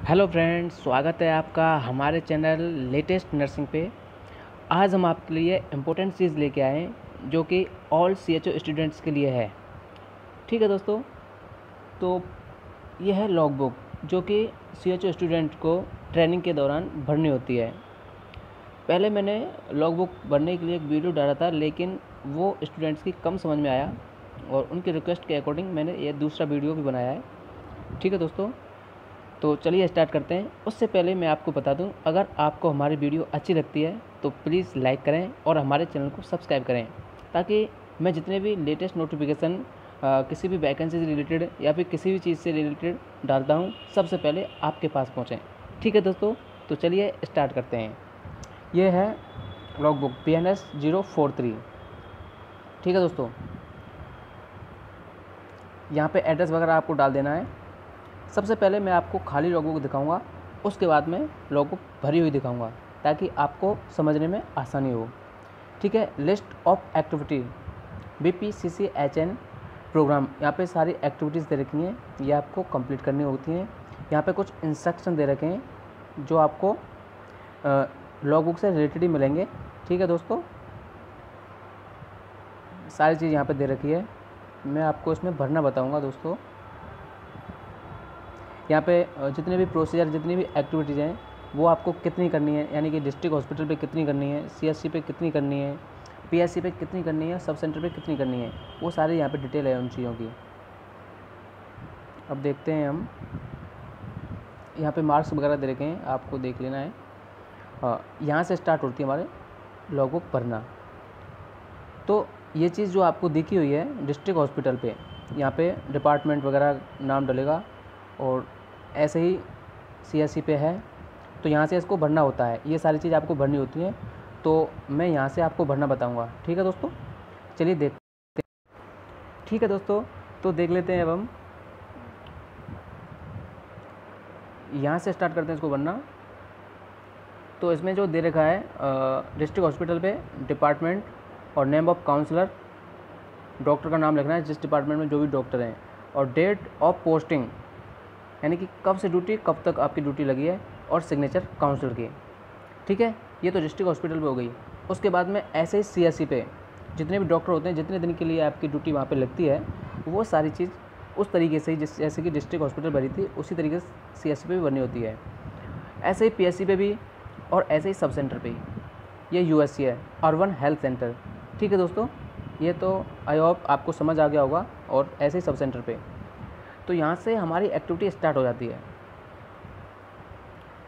Hello friends, स्वागत है आपका हमारे चैनल लेटेस्ट नर्सिंग पे। आज हम आपके लिए इम्पोर्टेंट चीज़ लेके आए हैं जो कि ऑल सीएचओ स्टूडेंट्स के लिए है। ठीक है दोस्तों, तो यह है लॉग बुक जो कि सीएचओ स्टूडेंट को ट्रेनिंग के दौरान भरनी होती है। पहले मैंने लॉग बुक भरने के लिए एक वीडियो डाला था, लेकिन वो स्टूडेंट्स की कम समझ में आया और उनकी रिक्वेस्ट के अकॉर्डिंग मैंने ये दूसरा वीडियो भी बनाया है। ठीक है दोस्तों, तो चलिए स्टार्ट करते हैं। उससे पहले मैं आपको बता दूं, अगर आपको हमारी वीडियो अच्छी लगती है तो प्लीज़ लाइक करें और हमारे चैनल को सब्सक्राइब करें, ताकि मैं जितने भी लेटेस्ट नोटिफिकेशन किसी भी वैकेंसी से रिलेटेड या फिर किसी भी चीज़ से रिलेटेड डालता हूं, सबसे पहले आपके पास पहुंचें। ठीक है दोस्तों, तो चलिए स्टार्ट करते हैं। ये है लॉग बुक PNS 043। ठीक है दोस्तों, यहाँ पे एड्रेस वगैरह आपको डाल देना है। सबसे पहले मैं आपको खाली लॉग बुक दिखाऊंगा, उसके बाद में लॉग बुक भरी हुई दिखाऊंगा ताकि आपको समझने में आसानी हो। ठीक है, list of activity BPCCHN program, यहाँ पे सारी एक्टिविटीज़ दे रखी हैं, ये आपको कंप्लीट करनी होती हैं। यहाँ पे कुछ इंस्ट्रक्शन दे रखे हैं जो आपको लॉग बुक से रिलेटेड ही मिलेंगे। ठीक है दोस्तों, सारी चीज़ यहाँ पे दे रखी है, मैं आपको इसमें भरना बताऊँगा दोस्तों। यहाँ पे जितने भी प्रोसीजर, जितनी भी एक्टिविटीज़ हैं वो आपको कितनी करनी है, यानी कि डिस्ट्रिक्ट हॉस्पिटल पे कितनी करनी है, CSC पे कितनी करनी है, PSC पे कितनी करनी है, सब सेंटर पे कितनी करनी है, वो सारी यहाँ पे डिटेल है उन चीज़ों की। अब देखते हैं हम, यहाँ पे मार्क्स वगैरह दे रखे हैं, आपको देख लेना है। यहाँ से स्टार्ट होती है हमारे लॉग बुक भरना। तो ये चीज़ जो आपको दिखी हुई है डिस्ट्रिक्ट हॉस्पिटल पे, यहाँ पे डिपार्टमेंट वगैरह नाम डलेगा और ऐसे ही CSC पे है, तो यहाँ से इसको भरना होता है। ये सारी चीज़ आपको भरनी होती है, तो मैं यहाँ से आपको भरना बताऊँगा। ठीक है दोस्तों, चलिए देखते हैं। ठीक है दोस्तों, तो देख लेते हैं। अब हम यहाँ से स्टार्ट करते हैं इसको भरना। तो इसमें जो दे रखा है डिस्ट्रिक्ट हॉस्पिटल पे डिपार्टमेंट और नेम ऑफ काउंसलर, डॉक्टर का नाम लिखना है जिस डिपार्टमेंट में जो भी डॉक्टर हैं, और डेट ऑफ पोस्टिंग, यानी कि कब से ड्यूटी, कब तक आपकी ड्यूटी लगी है, और सिग्नेचर काउंसलर की। ठीक है, ये तो डिस्ट्रिक्ट हॉस्पिटल पे हो गई। उसके बाद में ऐसे ही CSC पे जितने भी डॉक्टर होते हैं, जितने दिन के लिए आपकी ड्यूटी वहाँ पे लगती है, वो सारी चीज़ उस तरीके से ही जैसे कि डिस्ट्रिक्ट हॉस्पिटल भरी थी उसी तरीके से CSC पे भी भरनी होती है। ऐसे ही PSC पे भी, और ऐसे ही सब सेंटर पे ही। ये USC है, अर्बन हेल्थ सेंटर। ठीक है दोस्तों, ये तो आई होप आपको समझ आ गया होगा। और ऐसे ही सब सेंटर पे, तो यहाँ से हमारी एक्टिविटी स्टार्ट हो जाती है।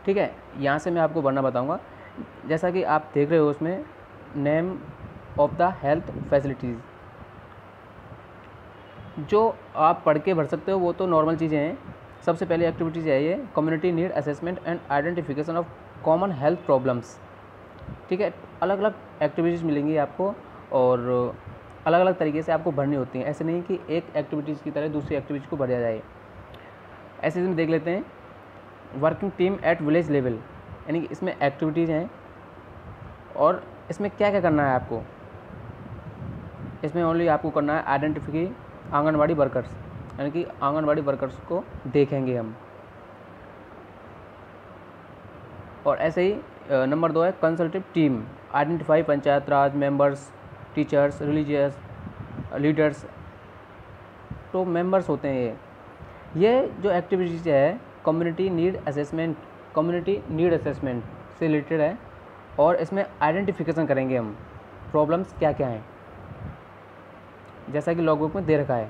ठीक है, यहाँ से मैं आपको भरना बताऊँगा। जैसा कि आप देख रहे हो उसमें name of the health facilities, जो आप पढ़ के भर सकते हो वो तो नॉर्मल चीज़ें हैं। सबसे पहले एक्टिविटीज़ है ये community need assessment and identification of common health problems. ठीक है, अलग अलग एक्टिविटीज़ मिलेंगी आपको और अलग अलग तरीके से आपको भरनी होती हैं। ऐसे नहीं कि एक एक्टिविटीज़ की तरह दूसरी एक्टिविटीज़ को भरा जाए। ऐसे में देख लेते हैं working team at village level, यानी कि इसमें एक्टिविटीज़ हैं और इसमें क्या क्या करना है आपको। इसमें ओनली आपको करना है आइडेंटिफाई आंगनवाड़ी वर्कर्स, यानी कि आंगनवाड़ी वर्कर्स को देखेंगे हम। और ऐसे ही नंबर 2 है कंसल्टेटिव टीम, आइडेंटिफाई पंचायत राज मेंबर्स, टीचर्स, रिलीजियस लीडर्स, तो मेंबर्स होते हैं ये जो एक्टिविटीज़ है community need assessment, community need assessment से रिलेटेड है। और इसमें आइडेंटिफिकेशन करेंगे हम प्रॉब्लम्स क्या क्या हैं, जैसा कि लॉग बुक में दे रखा है।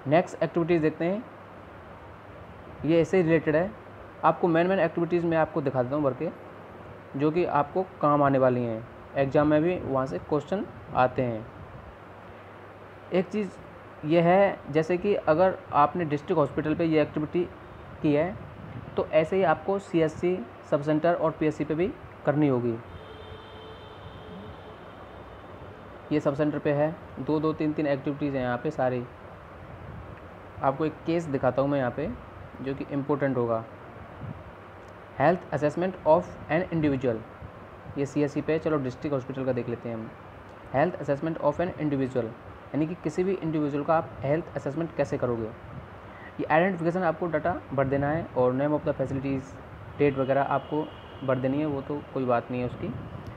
नेक्स्ट एक्टिविटीज़ देखते हैं, ये ऐसे ही रिलेटेड है। आपको मेन एक्टिविटीज़ मैं आपको दिखा देता हूँ भर के, जो कि आपको काम आने वाली हैं, एग्ज़ाम में भी वहाँ से क्वेश्चन आते हैं। एक चीज़ ये है, जैसे कि अगर आपने डिस्ट्रिक्ट हॉस्पिटल पे ये एक्टिविटी की है तो ऐसे ही आपको CSC, सब सेंटर और PSC पे भी करनी होगी। ये सब सेंटर पे है, 2 3 एक्टिविटीज़ हैं यहाँ पे सारी। आपको एक केस दिखाता हूँ मैं यहाँ पे जो कि इम्पोर्टेंट होगा। Health assessment of an individual, ये CSC पे। चलो डिस्ट्रिक्ट हॉस्पिटल का देख लेते हैं हम। Health assessment of an individual, यानी कि किसी भी इंडिविजुअल का आप हेल्थ असेसमेंट कैसे करोगे। ये आइडेंटिफिकेशन आपको डाटा भर देना है और name of the facilities, date वगैरह आपको भर देनी है, वो तो कोई बात नहीं है उसकी,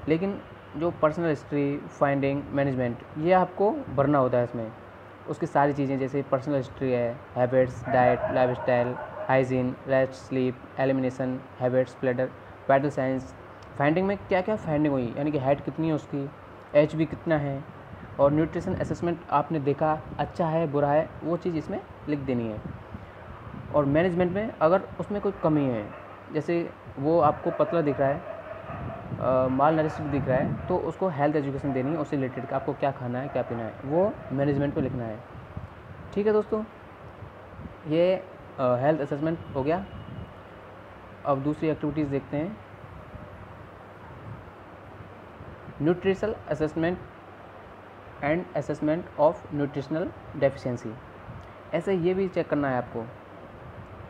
लेकिन जो पर्सनल हिस्ट्री, फाइंडिंग, मैनेजमेंट, ये आपको भरना होता है इसमें। उसकी सारी चीज़ें जैसे पर्सनल हिस्ट्री है, habits, diet, lifestyle, hygiene, rest, sleep, elimination, habits, bladder, vital signs, finding में क्या क्या फाइंडिंग हुई, यानी कि हाइट कितनी है उसकी, एच बी कितना है, और न्यूट्रिशन असेसमेंट आपने देखा अच्छा है बुरा है, वो चीज़ इसमें लिख देनी है। और मैनेजमेंट में अगर उसमें कोई कमी है, जैसे वो आपको पतला दिख रहा है, माल नरिश्ड दिख रहा है, तो उसको हेल्थ एजुकेशन देनी है उससे रिलेटेड, आपको क्या खाना है क्या पीना है, वो मैनेजमेंट पे लिखना है। ठीक है दोस्तों, ये हेल्थ असेसमेंट हो गया। अब दूसरी एक्टिविटीज़ देखते हैं। Nutritional assessment and assessment of nutritional deficiency, ऐसे ये भी चेक करना है आपको।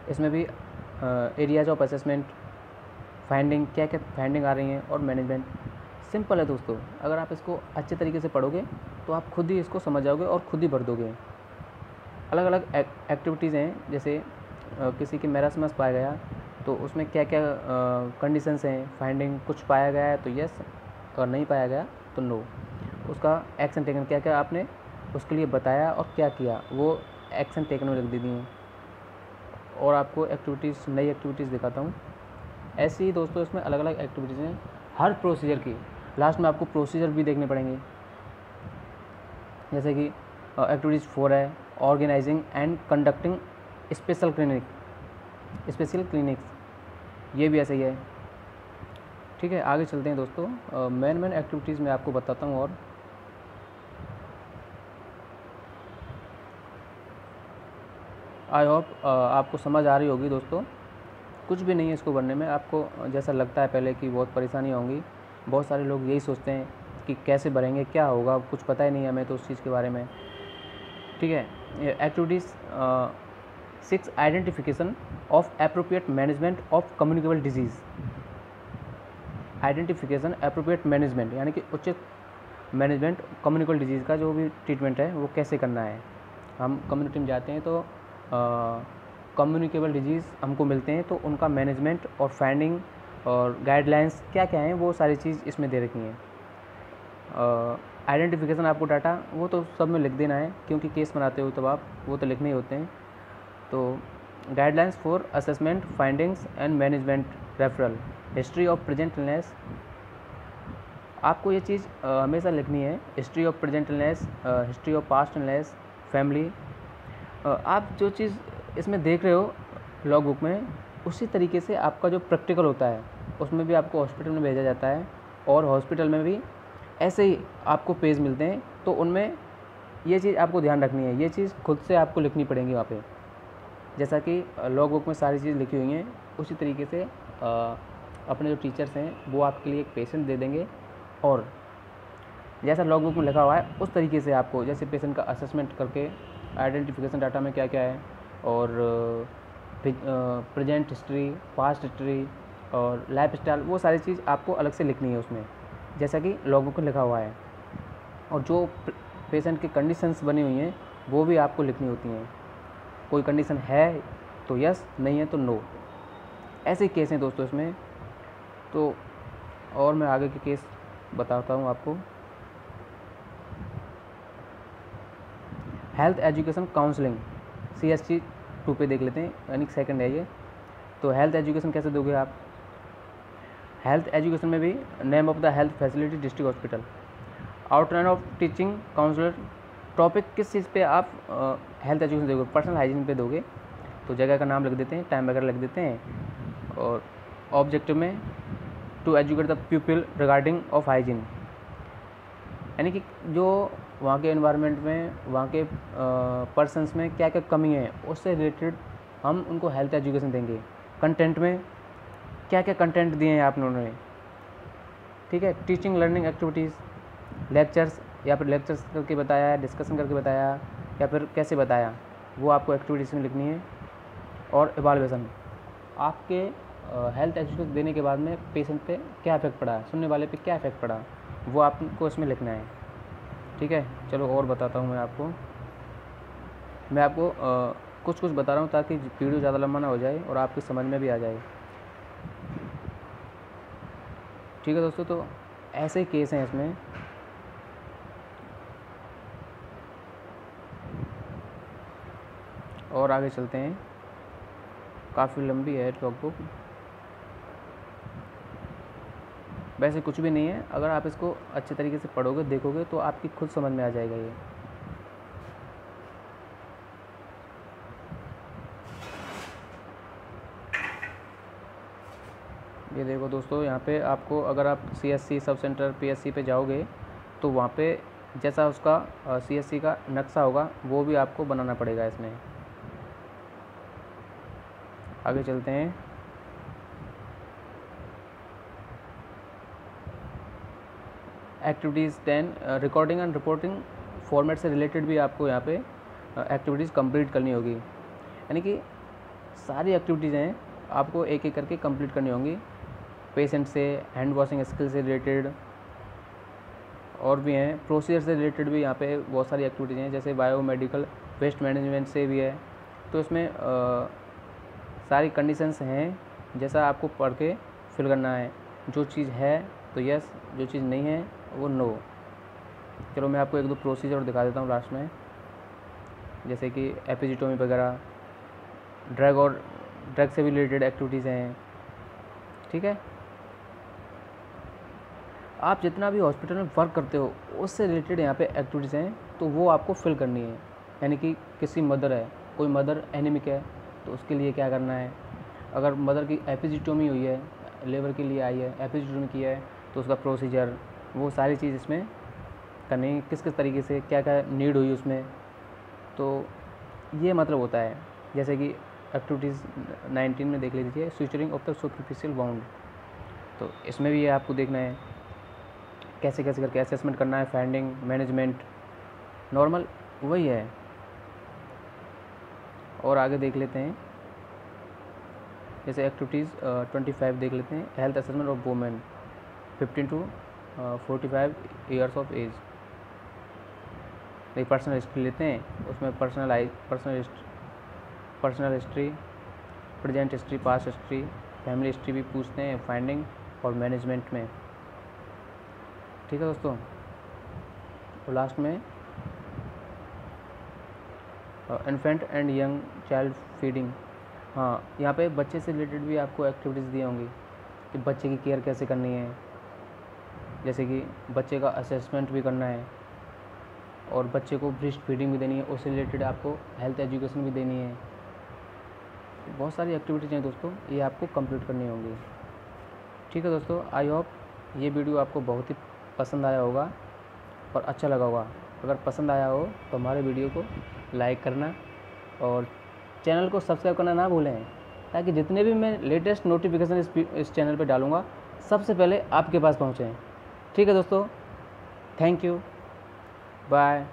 इसमें भी एरियाज ऑफ असेसमेंट, फाइंडिंग, क्या क्या फाइंडिंग आ रही हैं, और मैनेजमेंट। सिंपल है दोस्तों, अगर आप इसको अच्छे तरीके से पढ़ोगे तो आप खुद ही इसको समझ जाओगे और खुद ही भर दोगे। अलग अलग एक्टिविटीज़ हैं, जैसे किसी के मैरास्मस पाया गया तो उसमें क्या क्या कंडीशंस हैं, फाइंडिंग, कुछ पाया गया है तो यस, और नहीं पाया गया तो नो। उसका एक्शन टेकन, क्या क्या आपने उसके लिए बताया और क्या किया, वो एक्शन टेकन में लिख दी हैं। और आपको एक्टिविटीज़, नई एक्टिविटीज़ दिखाता हूँ। ऐसे ही दोस्तों इसमें अलग अलग एक्टिविटीज़ हैं, हर प्रोसीजर की लास्ट में आपको प्रोसीजर भी देखने पड़ेंगे। जैसे कि एक्टिविटीज़ 4 है, organising and conducting special clinics, ये भी ऐसे ही है। ठीक है, आगे चलते हैं दोस्तों। मेन एक्टिविटीज़ मैं आपको बताता हूँ। और आई होप आपको समझ आ रही होगी दोस्तों। कुछ भी नहीं है इसको भरने में, आपको जैसा लगता है पहले कि बहुत परेशानी होंगी। बहुत सारे लोग यही सोचते हैं कि कैसे भरेंगे, क्या होगा, कुछ पता ही नहीं है हमें तो उस चीज़ के बारे में। ठीक है, activities 6, identification of appropriate management of communicable disease. Identification, appropriate management, यानी कि उचित मैनेजमेंट कम्युनिकेबल डिजीज़ का जो भी ट्रीटमेंट है वो कैसे करना है। हम कम्युनिटी में जाते हैं तो कम्युनिकेबल डिजीज़ हमको मिलते हैं, तो उनका मैनेजमेंट और फाइंडिंग और गाइडलाइंस क्या क्या हैं, वो सारी चीज़ इसमें दे रखी हैं। आइडेंटिफिकेशन आपको डाटा वो तो सब में लिख देना है, क्योंकि केस बनाते हो तब आप वो तो लिखने ही होते हैं। तो guidelines for assessment, findings and management, referral, history of present illness, आपको ये चीज़ हमेशा लिखनी है। History of present illness, history of past illness, family. आप जो चीज़ इसमें देख रहे हो लॉग बुक में, उसी तरीके से आपका जो प्रैक्टिकल होता है उसमें भी आपको हॉस्पिटल में भेजा जाता है, और हॉस्पिटल में भी ऐसे ही आपको पेज मिलते हैं, तो उनमें ये चीज़ आपको ध्यान रखनी है। ये चीज़ खुद से आपको लिखनी पड़ेगी वहाँ पे, जैसा कि लॉग बुक में सारी चीज़ लिखी हुई हैं, उसी तरीके से अपने जो टीचर्स हैं वो आपके लिए एक पेशेंट दे देंगे, और जैसा लॉग बुक में लिखा हुआ है उस तरीके से आपको, जैसे पेशेंट का असेसमेंट करके आइडेंटिफिकेशन डाटा में क्या क्या है, और प्रेजेंट हिस्ट्री, पास्ट हिस्ट्री और लाइफ स्टाइल, वो सारी चीज़ आपको अलग से लिखनी है उसमें, जैसा कि लॉग बुक में लिखा हुआ है। और जो पेशेंट की कंडीशंस बनी हुई हैं वो भी आपको लिखनी होती हैं। कोई कंडीशन है तो यस, नहीं है तो नो। ऐसे केस हैं दोस्तों इसमें। तो और मैं आगे के केस बताता हूँ आपको। हेल्थ एजुकेशन काउंसलिंग, CST 2 पे देख लेते हैं, यानी सेकंड है ये। तो हेल्थ एजुकेशन कैसे दोगे आप? हेल्थ एजुकेशन में भी name of the health facility district hospital, outline of teaching counsellor, topic किस चीज़ पे आप हेल्थ एजुकेशन दोगे, पर्सनल हाइजीन पे दोगे, तो जगह का नाम लिख देते हैं, टाइम वगैरह लिख देते हैं। और ऑब्जेक्टिव में to educate the people regarding of hygiene, यानी कि जो वहाँ के एनवायरनमेंट में, वहाँ के पर्सनस में क्या क्या कमी है उससे रिलेटेड हम उनको हेल्थ एजुकेशन देंगे। कंटेंट में क्या क्या कंटेंट दिए हैं आप लोगों ने, ठीक है। टीचिंग लर्निंग एक्टिविटीज़, लेक्चर्स, या फिर लेक्चर्स करके बताया, डिस्कशन करके बताया, या फिर कैसे बताया, वो आपको एक्टिविटीज़ में लिखनी है। और इवाल्यूएशन, आपके हेल्थ एजुकेशन देने के बाद में पेशेंट पे क्या इफेक्ट पड़ा, सुनने वाले पे क्या इफेक्ट पड़ा, वो आपको इसमें लिखना है, ठीक है। चलो और बताता हूँ मैं आपको कुछ बता रहा हूँ ताकि वीडियो ज़्यादा लंबा ना हो जाए और आपकी समझ में भी आ जाए। ठीक है दोस्तों, तो ऐसे केस हैं इसमें। और आगे चलते हैं, काफ़ी लंबी है लॉगबुक। वैसे कुछ भी नहीं है, अगर आप इसको अच्छे तरीके से पढ़ोगे, देखोगे तो आपकी खुद समझ में आ जाएगा ये देखो दोस्तों, यहाँ पे आपको अगर आप CSC सब सेंटर PSC पे जाओगे तो वहाँ पे जैसा उसका CSC का नक्शा होगा वो भी आपको बनाना पड़ेगा इसमें। आगे चलते हैं। Activities 10 recording and reporting format से रिलेटेड भी आपको यहाँ पे एक्टिविटीज़ कंप्लीट करनी होगी, यानी कि सारी एक्टिविटीज़ हैं आपको एक एक करके कंप्लीट करनी होंगी। पेशेंट से, हैंड वॉशिंग स्किल से रिलेटेड और भी हैं, प्रोसीजर से रिलेटेड भी यहाँ पे बहुत सारी एक्टिविटीज़ हैं, जैसे बायोमेडिकल वेस्ट मैनेजमेंट से भी है। तो इसमें सारी कंडीशंस हैं, जैसा आपको पढ़ के फिल करना है। जो चीज़ है तो यस, जो चीज़ नहीं है वो नो। चलो मैं आपको एक दो प्रोसीजर दिखा देता हूँ लास्ट में, जैसे कि एपिजिटोमी वगैरह, ड्रग से भी रिलेटेड एक्टिविटीज़ हैं। ठीक है, आप जितना भी हॉस्पिटल में वर्क करते हो उससे रिलेटेड यहाँ पे एक्टिविटीज़ हैं, तो वो आपको फिल करनी है। यानी कि किसी मदर है, कोई मदर एनीमिक है तो उसके लिए क्या करना है। अगर मदर की एपिजिटोमी हुई है, लेबर के लिए आई है, एपिजिटोमी किया है, तो उसका प्रोसीजर, वो सारी चीज़ इसमें करनी है। किस किस तरीके से क्या क्या नीड हुई उसमें, तो ये मतलब होता है। जैसे कि एक्टिविटीज़ 19 में देख लीजिए, स्यूचरिंग ऑफ द सुपरफिशियल बाउंड, तो इसमें भी ये आपको देखना है कैसे कैसे करके असेसमेंट करना है, फाइंडिंग, मैनेजमेंट, नॉर्मल वही है। और आगे देख लेते हैं, जैसे एक्टिविटीज़ 25 देख लेते हैं, health assessment of women 15 to 45 years of age. एक पर्सनल हिस्ट्री लेते हैं, उसमें personal history, present history, past history, family history भी पूछते हैं, फाइंडिंग और मैनेजमेंट में। ठीक है दोस्तों, और लास्ट में infant and young child feeding. हाँ, यहाँ पे बच्चे से रिलेटेड भी आपको एक्टिविटीज़ दी होंगी कि बच्चे की केयर कैसे करनी है, जैसे कि बच्चे का असेसमेंट भी करना है और बच्चे को ब्रेस्ट फीडिंग भी देनी है, उससे रिलेटेड आपको हेल्थ एजुकेशन भी देनी है। बहुत सारी एक्टिविटीज़ हैं दोस्तों, ये आपको कंप्लीट करनी होंगी। ठीक है दोस्तों, आई होप ये वीडियो आपको बहुत ही पसंद आया होगा और अच्छा लगा होगा। अगर पसंद आया हो तो हमारे वीडियो को लाइक करना और चैनल को सब्सक्राइब करना ना भूलें, ताकि जितने भी मैं लेटेस्ट नोटिफिकेशन इस चैनल पे डालूँगा सबसे पहले आपके पास पहुँचें। ठीक है दोस्तों, थैंक यू, बाय।